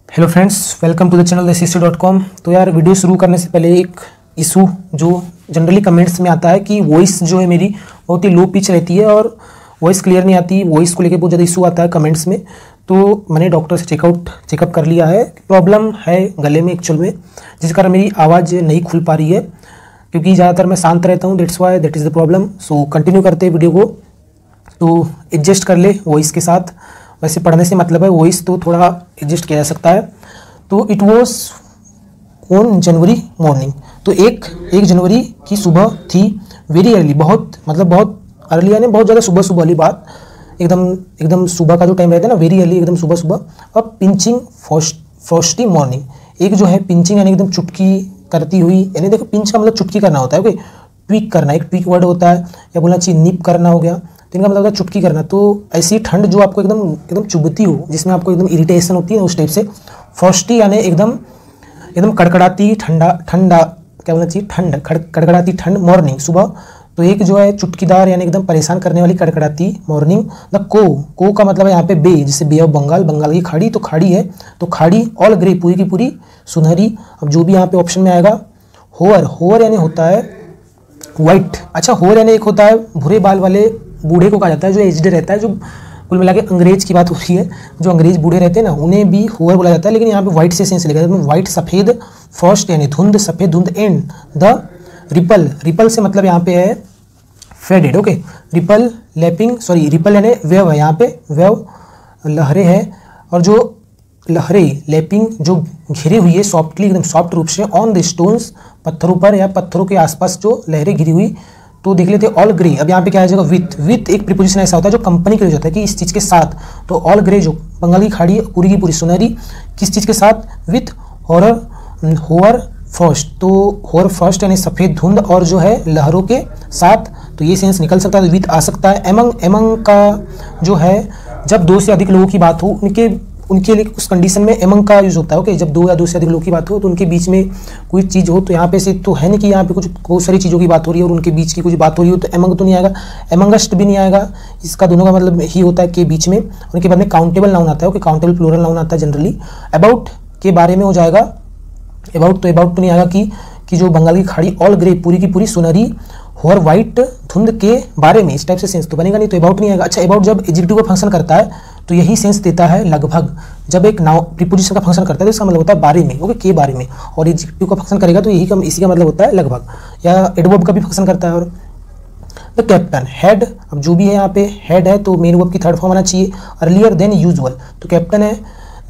Hello friends, welcome to the channel thesis.com। तो यार video शुरू करने से पहले एक इशू जो जनरली कमेंट्स में आता है कि वॉइस जो है मेरी बहुत ही लो पिच रहती है और वॉइस क्लियर नहीं आती। वॉइस को लेकर बहुत ज़्यादा इशू आता है कमेंट्स में। तो मैंने डॉक्टर से चेकअप कर लिया है। प्रॉब्लम है गले में एक्चुअल में, जिस कारण मेरी आवाज़ नहीं खुल पा रही है, क्योंकि ज़्यादातर मैं शांत रहता हूँ। That is the problem. So continue करते हैं वीडियो को। तो एडजस्ट कर ले वॉइस के साथ। वैसे पढ़ने से मतलब है, वॉइस तो थोड़ा एडजस्ट किया जा सकता है। तो it was on January morning. तो एक जनवरी की सुबह थी। वेरी अर्ली, बहुत अर्ली, यानी बहुत ज़्यादा सुबह वाली बात। एकदम सुबह का जो टाइम रहता है ना, वेरी अर्ली, एकदम सुबह। और पिंचिंग फ्रॉस्टी मॉर्निंग। एक जो है पिंचिंग यानी एकदम चुटकी करती हुई, यानी देखो पिंच का मतलब चुटकी करना होता है। ओके, ट्वीक करना, एक ट्वीक वर्ड होता है, या बोलना चाहिए निप करना हो गया। तो इनका मतलब होता है चुटकी करना। तो ऐसी ठंड जो आपको एकदम चुभती हो, जिसमें आपको एकदम इरिटेशन होती है, उस टाइप से फ्रॉस्टी यानी एकदम कड़कड़ाती ठंडा क्या बोलना चाहिए, कड़कड़ाती ठंड मॉर्निंग, सुबह। तो एक जो है चुटकीदार यानी एकदम परेशान करने वाली कड़कड़ाती मॉर्निंग। द को का मतलब है यहाँ पे बे, जैसे बे ऑफ बंगाल की खाड़ी। तो खाड़ी है, तो खाड़ी ऑल ग्रे, पूरी की पूरी सुनहरी। अब जो भी यहाँ पे ऑप्शन में आएगा, होवर यानी होता है वाइट। अच्छा, होवर यानी एक होता है भूरे बाल वाले बूढ़े को कहा जाता है, जो एजड रहता है, जो कुल मिला के अंग्रेज की बात हो रही है। जो अंग्रेज बूढ़े रहते हैं ना, उन्हें भी होवर बोला जाता है। लेकिन यहाँ पे व्हाइट से सेंस लिखा है, व्हाइट सफ़ेद, फर्स्ट यानी धुंध, सफ़ेद धुंध, एंड द रिपल से मतलब यहाँ पे है फेडेड। ओके, रिपल यानी वेव है, यहाँ पे वेव लहरें है। और जो लहरें लैपिंग जो घिरी हुई है सॉफ्टली, एकदम सॉफ्ट रूप से, ऑन द स्टोन्स, पत्थरों पर या पत्थरों के आसपास जो लहरें घिरी हुई। तो देख लेते ऑल ग्रे। अब यहाँ पे क्या आ जाएगा, विथ एक प्रीपोजिशन ऐसा होता है जो कंपनी के लिए होता है कि इस चीज़ के साथ। तो ऑल ग्रे जो बंगाल की खाड़ी पूरी की पूरी सुनहरी, किस चीज़ के साथ, विथ होवर फर्स्ट। तो होवर फर्स्ट यानी सफ़ेद धुंध और जो है लहरों के साथ। तो ये सेंस निकल सकता है, विथ आ सकता है। एमंग का जो है, जब दो से अधिक लोगों की बात हो, उनके लिए उस कंडीशन में एमंग का यूज़ होता है। ओके, जब दो या दो से अधिक लोगों की बात हो, तो उनके बीच में कोई चीज़ हो। तो यहाँ पे से तो है नहीं कि यहाँ पे बहुत सारी चीज़ों की बात हो रही है और उनके बीच की कुछ बात हो रही हो, तो एमंग तो नहीं आएगा, एमंगस्ट भी नहीं आएगा। इसका दोनों का मतलब ही होता है के बीच में। उनके बाद में काउंटेबल नाउन आता है। ओके, काउंटेबल प्लूरल नाउन आता है जनरली। अबाउट के बारे में हो जाएगा। अबाउट तो नहीं आएगा कि जो बंगाल की खाड़ी ऑल ग्रे, पूरी की पूरी सुनहरी, और वाइट धुंध के बारे में, इस टाइप से सेंस तो बनेगा नहीं। तो अबाउट नहीं आएगा। अच्छा, अबाउट जब एडजेक्टिव का फंक्शन करता है तो यही सेंस देता है लगभग। जब एक नाउन प्रीपोजिशन का फंक्शन करता है तो इसका मतलब होता है बारे में, ओके, के बारे में। और एडजेक्टिव का फंक्शन करेगा तो इसी का मतलब होता है लगभग, या एडवर्ब का भी फंक्शन करता है। और द कैप्टन हेड, अब जो भी है यहाँ पे हेड है तो मेन वर्ब की थर्ड फॉर्म आना चाहिए। अर्लियर देन यूजुअल, तो कैप्टन है।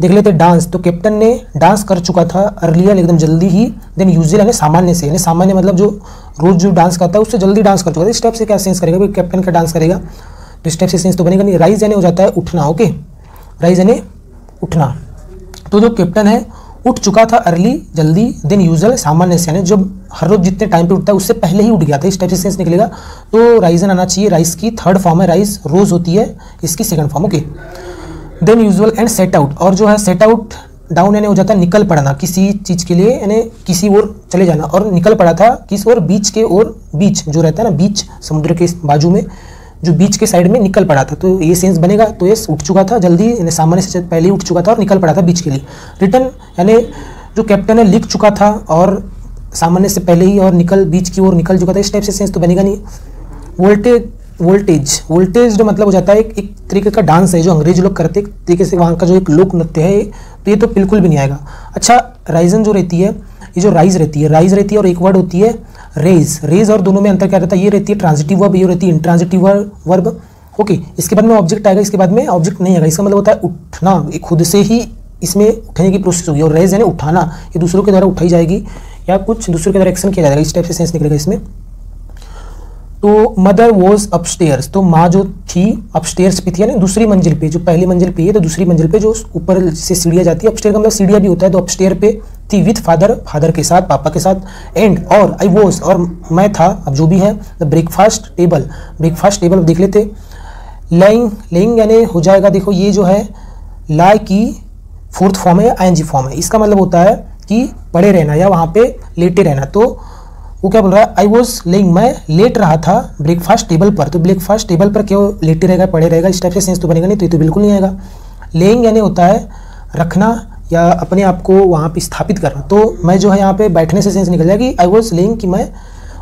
देख लेते डांस, तो कैप्टन ने डांस कर चुका था अर्लियर, एकदम जल्दी ही। देन यूजुअल यानी सामान्य से, यानी सामान्य मतलब जो रोज जो डांस करता है उससे जल्दी डांस कर चुका था। इस टाइप से क्या सेंस करेगा भाई, कैप्टन का डांस करेगा, तो इस टाइप से सेंस तो बनेगा नहीं। राइज यानी हो जाता है उठना। ओके, राइज यानी उठना। तो जो कैप्टन है उठ चुका था अर्ली, जल्दी। देन यूजुअल सामान्य से, यानी जब हर रोज जितने टाइम पे उठता है उससे पहले ही उठ गया था। इस टाइप से सेंस निकलेगा। तो राइजन आना चाहिए। राइज की थर्ड फॉर्म है राइज, रोज होती है इसकी second form. Okay, than usual and set out, और जो है सेट आउट डाउन यानी हो जाता है निकल पड़ना किसी चीज़ के लिए, यानी किसी ओर चले जाना। और निकल पड़ा था किस ओर, बीच के ओर। बीच जो रहता है ना, बीच समुद्र के बाजू में, जो बीच के साइड में निकल पड़ा था। तो ये सेंस बनेगा। तो ये उठ चुका था जल्दी, यानी सामान्य से पहले ही उठ चुका था और निकल पड़ा था बीच के लिए। रिटर्न यानी जो कैप्टन है लिख चुका था और सामान्य से पहले ही, और बीच की ओर निकल चुका था। इस टाइप से सेंस तो बनेगा नहीं। वोल्टेज जो मतलब हो जाता है एक तरीके का डांस है जो अंग्रेज लोग करते हैं, एक तरीके से वहाँ का जो एक लोक नृत्य है। तो ये तो बिल्कुल भी नहीं आएगा। अच्छा, राइजन जो रहती है, ये जो राइज रहती है और एक वर्ड होती है रेज और दोनों में अंतर क्या रहता है, ये रहती है ट्रांजिटिव वर्ब, ये रहती है इंट्रांजिटिव वर्ब। ओके, इसके बाद में ऑब्जेक्ट आएगा, इसके बाद में ऑब्जेक्ट नहीं आएगा। इसका मतलब होता है उठना, ये खुद से ही इसमें उठने की प्रोसेस होगी। और रेज यानी उठाना, ये दूसरों के द्वारा उठाई जाएगी या कुछ दूसरों के द्वारा एक्शन किया जाएगा। इस टाइप से सेंस निकलेगा इसमें। तो मदर वॉज अपस्टेयर्स, तो माँ जो थी अपस्टेयर्स पे थी, यानी दूसरी मंजिल पे। जो पहली मंजिल पे है तो दूसरी मंजिल पे जो ऊपर से सीढ़ियाँ जाती है, अपस्टेयर का मतलब सीढ़ियाँ भी होता है। तो अपस्टेयर पे थी विथ फादर के साथ, पापा के साथ। एंड और आई वॉज, और मैं था, अब जो भी है। द ब्रेकफास्ट टेबल देख लेते। लेइंग यानी हो जाएगा, देखो ये जो है लाई की फोर्थ फॉर्म है, आईएनजी फॉर्म है। इसका मतलब होता है कि पड़े रहना या वहाँ पे लेटे रहना। तो वो क्या बोल रहा है, आई वॉज लेइंग, मैं लेट रहा था ब्रेकफास्ट टेबल पर। तो ब्रेकफास्ट टेबल पर क्यों लेटे रहेगा, पड़े रहेगा, इस टाइप से सेंस तो बनेगा नहीं। तो ये तो बिल्कुल नहीं आएगा। लेइंग यानी होता है रखना या अपने आप को वहाँ पे स्थापित करना। तो मैं जो है यहाँ पे बैठने से सेंस निकल जाए कि आई वॉज लेइंग, कि मैं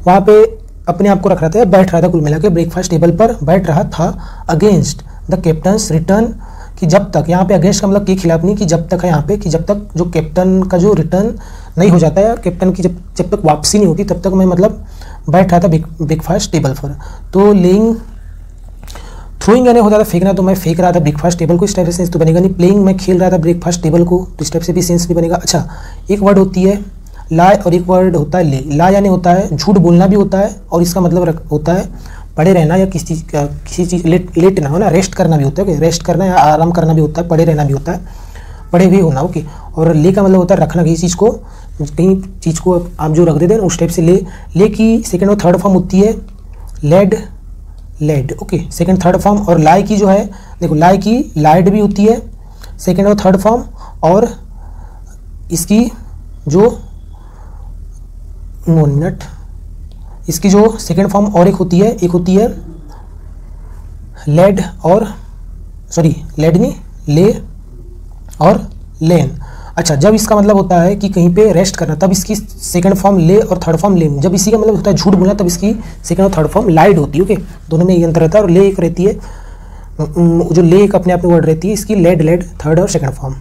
वहाँ पे अपने आप को रख रहा था, बैठ रहा था, कुल मिला के ब्रेकफास्ट टेबल पर बैठ रहा था। अगेंस्ट द कैप्टन्स रिटर्न, कि जब तक, यहाँ पे अगेंस्ट का मतलब के खिलाफ नहीं, कि जब तक है यहाँ पे, कि जब तक जो कैप्टन का जो रिटर्न नहीं हो जाता है, कैप्टन की जब तक वापसी नहीं होती तब तक मैं मतलब बैठ रहा था ब्रेकफास्ट टेबल पर। तो लेइंग, थ्रोइंग यानी होता था फेंकना, तो मैं फेंक रहा था ब्रेकफास्ट टेबल को, इस टाइप से सेंस तो बनेगा नहीं। प्लेइंग, मैं खेल रहा था ब्रेकफास्ट टेबल को, तो इस टाइप से भी सेंस नहीं बनेगा। अच्छा, एक वर्ड होती है लाई और एक वर्ड होता है ले। ला यानी होता है झूठ बोलना भी होता है, और इसका मतलब होता है पड़े रहना या किसी चीज़ लेटना हो ना, रेस्ट करना भी होता है, रेस्ट करना या आराम करना भी होता है, पड़े रहना भी होता है, पड़े हुए होना, ओके। और ले का मतलब होता है रखना, किसी चीज़ को, कहीं चीज़ को आप जो रख देते हैं उस टाइप से ले की सेकेंड और थर्ड फॉर्म होती है led, okay, second third form. और लाई की जो है, देखो लाई की लाइड भी होती है सेकेंड और थर्ड फॉर्म, और इसकी जो इसकी जो सेकेंड फॉर्म और एक होती है लेड और लेड नहीं, ले और लेन। अच्छा, जब इसका मतलब होता है कि कहीं पे रेस्ट करना, तब इसकी सेकंड फॉर्म ले और थर्ड फॉर्म लेन। जब इसी का मतलब होता है झूठ बोलना, तब इसकी सेकंड और थर्ड फॉर्म लाइड होती है, ओके। दोनों में ये अंतर रहता है। और ले एक रहती है, जो ले एक अपने आप में वर्ड रहती है, इसकी लेड थर्ड और सेकंड फॉर्म।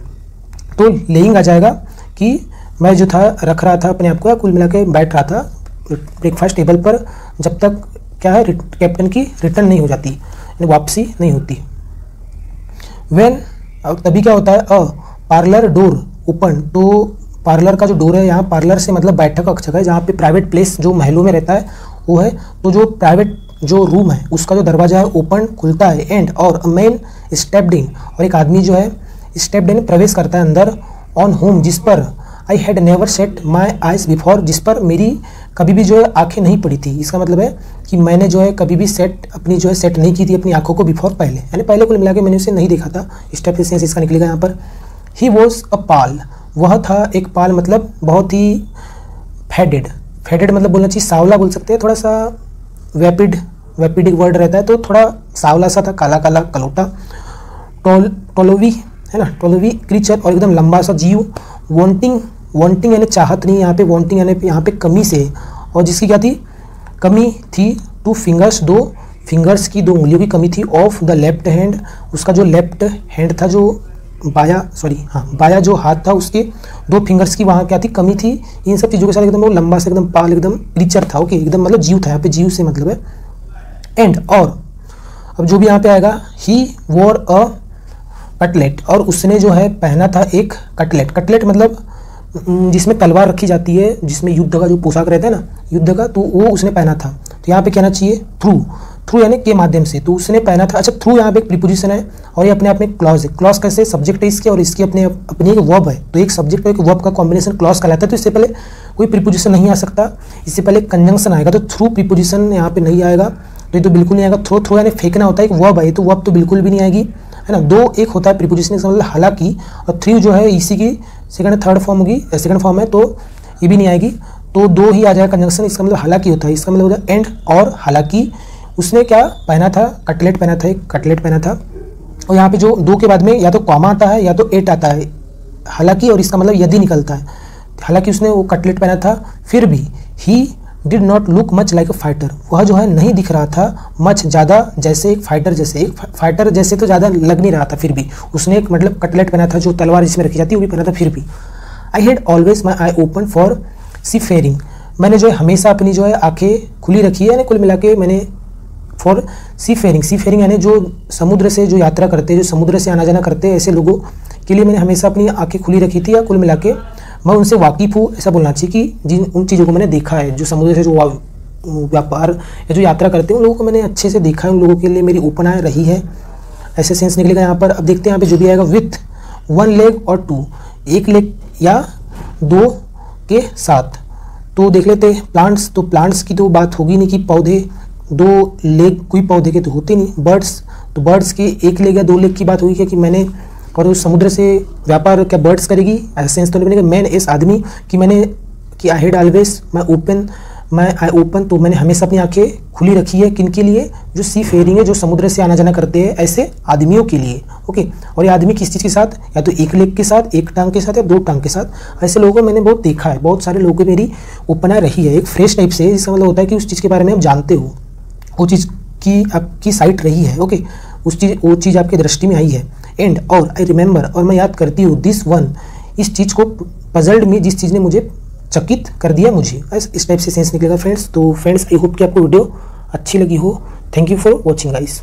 तो लेइंग आ जाएगा कि मैं जो था रख रहा था अपने आप को, कुल मिला के बैठ रहा था ब्रेकफास्ट टेबल पर, जब तक क्या है कैप्टन की रिटर्न नहीं हो जाती, यानी वापसी नहीं होती। व्हेन, और तभी क्या होता है, पार्लर डोर ओपन। तो पार्लर का जो डोर है, यहाँ पार्लर से मतलब बैठक का जगह है, जहाँ पे प्राइवेट प्लेस जो महलों में रहता है वो है। तो जो प्राइवेट जो रूम है उसका जो दरवाजा है ओपन खुलता है, एंड और मैन स्टेप्ड इन, और एक आदमी जो है स्टेप्ड इन प्रवेश करता है अंदर, ऑन होम, जिस पर I had never set my eyes before, जिस पर मेरी कभी भी जो है आंखें नहीं पड़ी थी। इसका मतलब है कि मैंने जो है कभी भी अपनी जो है सेट नहीं की थी अपनी आंखों को बिफोर, पहले, यानी पहले कुल मिला के मैंने उसे नहीं देखा था। इस टाइप से सेंस इसका निकलेगा यहाँ पर। ही वॉज अ पाल, वह था एक पाल, मतलब बहुत ही फेडेड मतलब बोलना चाहिए सांवला बोल सकते हैं, थोड़ा सा वेपिड एक वर्ड रहता है, तो थोड़ा सांवला सा था, काला कलोटा। टोलोवी है ना, टोलोवी क्रीचर, और एकदम लंबा सा जीव। वांटिंग यानी चाहत नहीं, यहाँ पे वांटिंग यानी यहाँ पे कमी से, और जिसकी क्या थी, कमी थी, 2 फिंगर्स, 2 फिंगर्स की, 2 उंगलियों की कमी थी, ऑफ द लेफ्ट हैंड, उसका जो लेफ्ट हैंड था, जो बाया जो हाथ था, उसके 2 फिंगर्स की वहाँ क्या थी, कमी थी। इन सब चीज़ों के साथ एकदम वो लंबा से एकदम पाल, एकदम क्रीचर था, ओके, एकदम मतलब जीव था, यहाँ पे जीव से मतलब है। एंड, और अब जो भी यहाँ पे आएगा, ही वोर अ कटलेट, और उसने जो है पहना था एक कटलेट मतलब जिसमें तलवार रखी जाती है, जिसमें युद्ध का जो पोशाक रहता है ना, युद्ध का, तो वो उसने पहना था। तो यहाँ पे कहना चाहिए थ्रू यानी के माध्यम से, तो उसने पहना था। अच्छा, थ्रू यहाँ पे एक प्रीपोजिशन है, और ये अपने आप में क्लॉज है। क्लॉज कैसे, सब्जेक्ट है इसके, और इसकी अपनी एक वर्ब है, तो एक सब्जेक्ट और एक वर्ब का कॉम्बिनेशन क्लॉज कहलाता है। तो इससे पहले कोई प्रीपोजिशन नहीं आ सकता, इससे पहले कंजंक्शन आएगा, तो थ्रू प्रीपोजिशन यहाँ पे नहीं आएगा, तो ये तो बिल्कुल नहीं आएगा। थ्रो यानी फेंकना होता है, एक वर्ब है, तो वर्ब तो बिल्कुल भी नहीं आएगी, है ना। 2 एक होता है प्रीपोजिशन, इसका मतलब हालांकि, और 3 जो है इसी की सेकंड थर्ड फॉर्म होगी, सेकंड फॉर्म है, तो ये भी नहीं आएगी, तो 2 ही आ जाएगा कंजंक्शन। इसका मतलब हालांकि होता है, इसका मतलब होता है एंड, और हालांकि उसने क्या पहना था, कटलेट पहना था, एक कटलेट पहना था। और यहाँ पे जो 2 के बाद में या तो कॉमा आता है या तो एट आता है, हालांकि, और इसका मतलब यदि निकलता है। हालांकि उसने वो कटलेट पहना था, फिर भी he did not look much like a fighter, वह जो है नहीं दिख रहा था मच ज़्यादा जैसे एक फाइटर जैसे, एक फाइटर जैसे तो ज़्यादा लग नहीं रहा था, फिर भी उसने एक मतलब कटलेट पहना था, जो तलवार जिसमें रखी जाती है वो भी पहना था, फिर भी। I had always my eye open for seafaring, मैंने जो है हमेशा अपनी जो है आंखें खुली रखी है, यानी कुल मिला के मैंने फॉर सी फेयरिंग यानी जो समुद्र से जो यात्रा करते हैं, जो समुद्र से आना जाना करते हैं, ऐसे लोगों के लिए मैंने हमेशा अपनी आंखें खुली रखी थी, या कुल मिला के मैं उनसे वाकिफ़ हूँ, ऐसा बोलना चाहिए कि जिन उन चीज़ों को मैंने देखा है, जो समुद्र से जो व्यापार या जो यात्रा करते हैं उन लोगों को मैंने अच्छे से देखा है, उन लोगों के लिए मेरी ओपन आय रही है, ऐसे सेंस निकलेगा यहाँ पर। अब देखते हैं यहाँ पे जो भी आएगा, विथ 1 लेग और 2, 1 लेग या 2 के साथ। तो देख लेते हैं प्लांट्स, तो प्लांट्स की तो बात होगी नहीं कि पौधे 2 लेग कोई पौधे के तो होते नहीं। बर्ड्स, तो बर्ड्स के 1 लेग या 2 लेग की बात होगी क्या, कि मैंने, और उस समुद्र से व्यापार क्या बर्ड्स करेगी, ऐसा सेंस तो नहीं बनेगा। मैन, इस आदमी, कि मैंने, कि आई हैड ऑलवेज, मैं ओपन मैं आई ओपन, तो मैंने हमेशा अपनी आंखें खुली रखी है किन के लिए, जो सी फेयरिंग है, जो समुद्र से आना जाना करते हैं ऐसे आदमियों के लिए। ओके, और ये आदमी किस चीज़ के साथ, या तो एक लेग के साथ, एक टांग के साथ, या दो टांग के साथ, ऐसे लोगों को मैंने बहुत देखा है। बहुत सारे लोगों की मेरी ओपन आई रही है, एक फ्रेश टाइप से, जिसका मतलब होता है कि उस चीज़ के बारे में आप जानते हो, वो चीज़ की आपकी साइट रही है। ओके, वो चीज़ आपकी दृष्टि में आई है। एंड और आई रिमेंबर, और मैं याद करती हूँ, दिस वन, इस चीज़ को, पजल्ड में, जिस चीज़ ने मुझे चकित कर दिया मुझे, इस टाइप से सेंस निकलेगा फ्रेंड्स। तो फ्रेंड्स, आई होप कि आपको वीडियो अच्छी लगी हो। Thank you for watching guys.